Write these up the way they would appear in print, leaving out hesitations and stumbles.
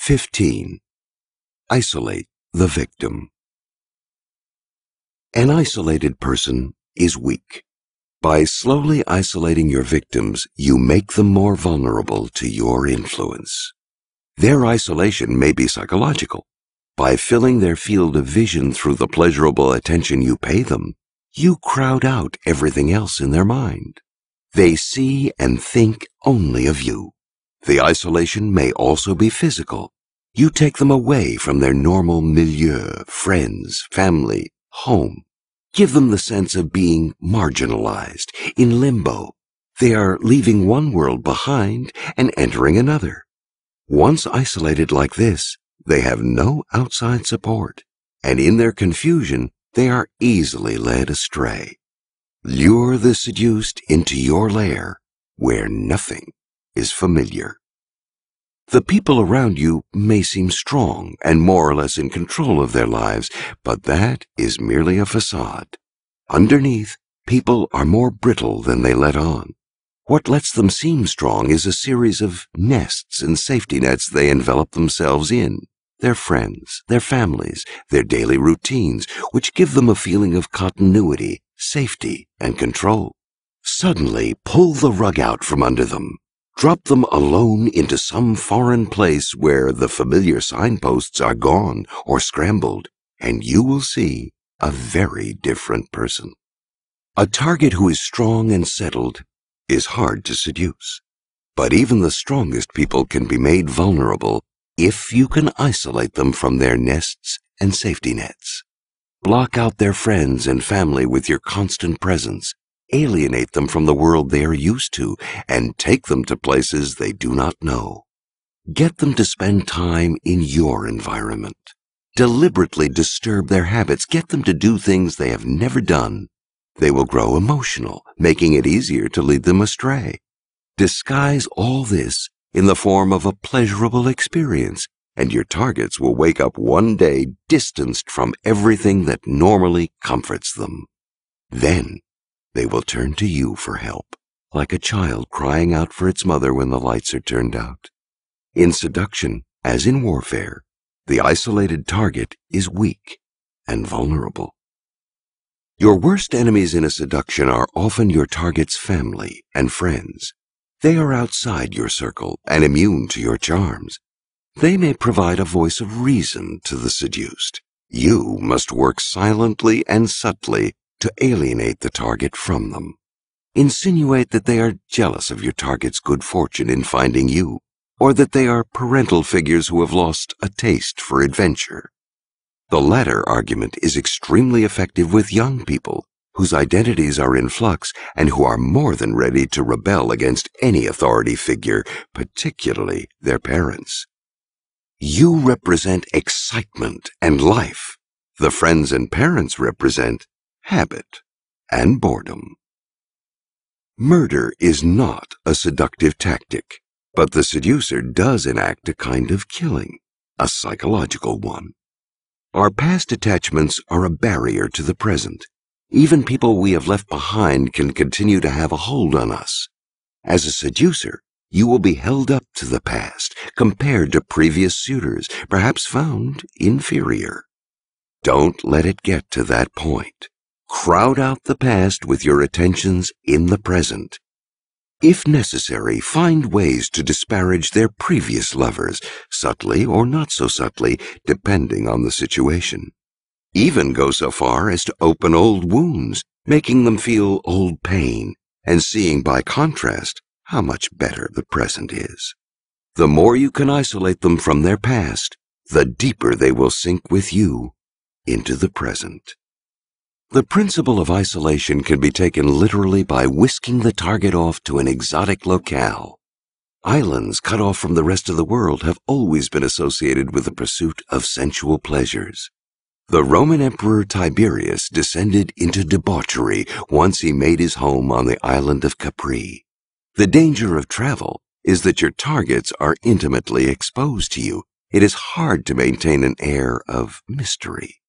15. Isolate the victim. An isolated person is weak. By slowly isolating your victims, you make them more vulnerable to your influence. Their isolation may be psychological. By filling their field of vision through the pleasurable attention you pay them, you crowd out everything else in their mind. They see and think only of you. The isolation may also be physical. You take them away from their normal milieu, friends, family, home. Give them the sense of being marginalized, in limbo. They are leaving one world behind and entering another. Once isolated like this, they have no outside support, and in their confusion, they are easily led astray. Lure the seduced into your lair, where nothing is familiar. The people around you may seem strong and more or less in control of their lives, but that is merely a facade. Underneath, people are more brittle than they let on. What lets them seem strong is a series of nests and safety nets they envelop themselves in, their friends, their families, their daily routines, which give them a feeling of continuity, safety, and control. Suddenly, pull the rug out from under them. Drop them alone into some foreign place where the familiar signposts are gone or scrambled, and you will see a very different person. A target who is strong and settled is hard to seduce. But even the strongest people can be made vulnerable if you can isolate them from their nests and safety nets. Block out their friends and family with your constant presence. Alienate them from the world they are used to and take them to places they do not know. Get them to spend time in your environment. Deliberately disturb their habits. Get them to do things they have never done. They will grow emotional, making it easier to lead them astray. Disguise all this in the form of a pleasurable experience, and your targets will wake up one day distanced from everything that normally comforts them. Then, they will turn to you for help, like a child crying out for its mother when the lights are turned out. In seduction, as in warfare, the isolated target is weak and vulnerable. Your worst enemies in a seduction are often your target's family and friends. They are outside your circle and immune to your charms. They may provide a voice of reason to the seduced. You must work silently and subtly to alienate the target from them. Insinuate that they are jealous of your target's good fortune in finding you, or that they are parental figures who have lost a taste for adventure. The latter argument is extremely effective with young people whose identities are in flux and who are more than ready to rebel against any authority figure, particularly their parents. You represent excitement and life. The friends and parents represent habit and boredom. Murder is not a seductive tactic, but the seducer does enact a kind of killing, a psychological one. Our past attachments are a barrier to the present. Even people we have left behind can continue to have a hold on us. As a seducer, you will be held up to the past, compared to previous suitors, perhaps found inferior. Don't let it get to that point. Crowd out the past with your attentions in the present. If necessary, find ways to disparage their previous lovers, subtly or not so subtly, depending on the situation. Even go so far as to open old wounds, making them feel old pain, and seeing by contrast how much better the present is. The more you can isolate them from their past, the deeper they will sink with you into the present. The principle of isolation can be taken literally by whisking the target off to an exotic locale. Islands cut off from the rest of the world have always been associated with the pursuit of sensual pleasures. The Roman Emperor Tiberius descended into debauchery once he made his home on the island of Capri. The danger of travel is that your targets are intimately exposed to you. It is hard to maintain an air of mystery.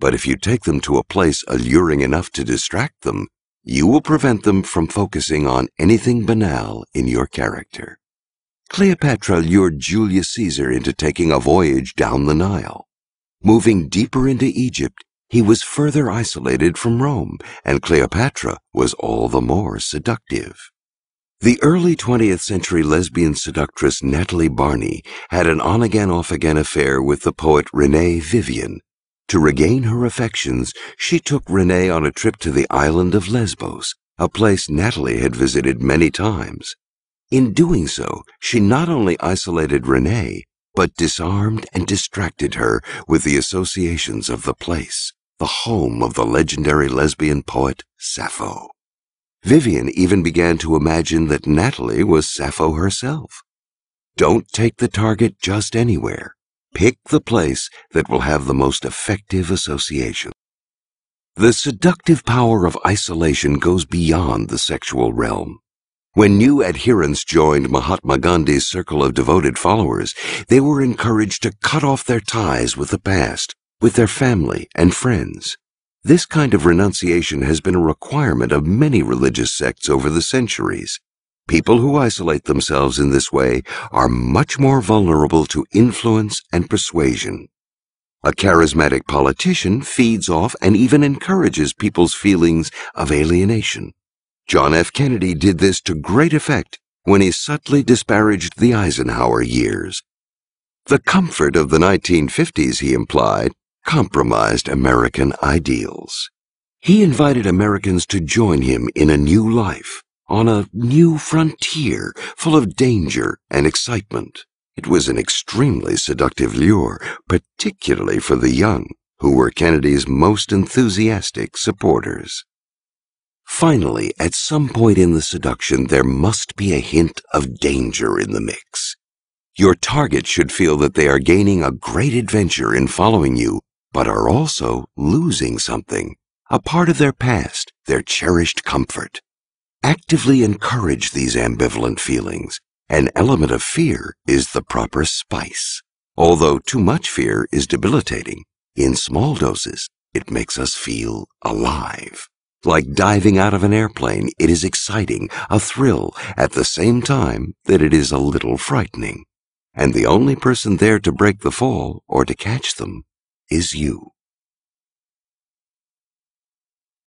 But if you take them to a place alluring enough to distract them, you will prevent them from focusing on anything banal in your character. Cleopatra lured Julius Caesar into taking a voyage down the Nile. Moving deeper into Egypt, he was further isolated from Rome, and Cleopatra was all the more seductive. The early 20th century lesbian seductress Natalie Barney had an on-again, off-again affair with the poet Renee Vivian. To regain her affections, she took Renee on a trip to the island of Lesbos, a place Natalie had visited many times. In doing so, she not only isolated Renee, but disarmed and distracted her with the associations of the place, the home of the legendary lesbian poet Sappho. Vivian even began to imagine that Natalie was Sappho herself. Don't take the target just anywhere. Pick the place that will have the most effective association. The seductive power of isolation goes beyond the sexual realm. When new adherents joined Mahatma Gandhi's circle of devoted followers, they were encouraged to cut off their ties with the past, with their family and friends. This kind of renunciation has been a requirement of many religious sects over the centuries. People who isolate themselves in this way are much more vulnerable to influence and persuasion. A charismatic politician feeds off and even encourages people's feelings of alienation. John F. Kennedy did this to great effect when he subtly disparaged the Eisenhower years. The comfort of the 1950s, he implied, compromised American ideals. He invited Americans to join him in a new life, on a new frontier full of danger and excitement. It was an extremely seductive lure, particularly for the young, who were Kennedy's most enthusiastic supporters. Finally, at some point in the seduction, there must be a hint of danger in the mix. Your target should feel that they are gaining a great adventure in following you, but are also losing something, a part of their past, their cherished comfort. Actively encourage these ambivalent feelings. An element of fear is the proper spice. Although too much fear is debilitating, in small doses, it makes us feel alive. Like diving out of an airplane, it is exciting, a thrill, at the same time that it is a little frightening. And the only person there to break the fall or to catch them is you.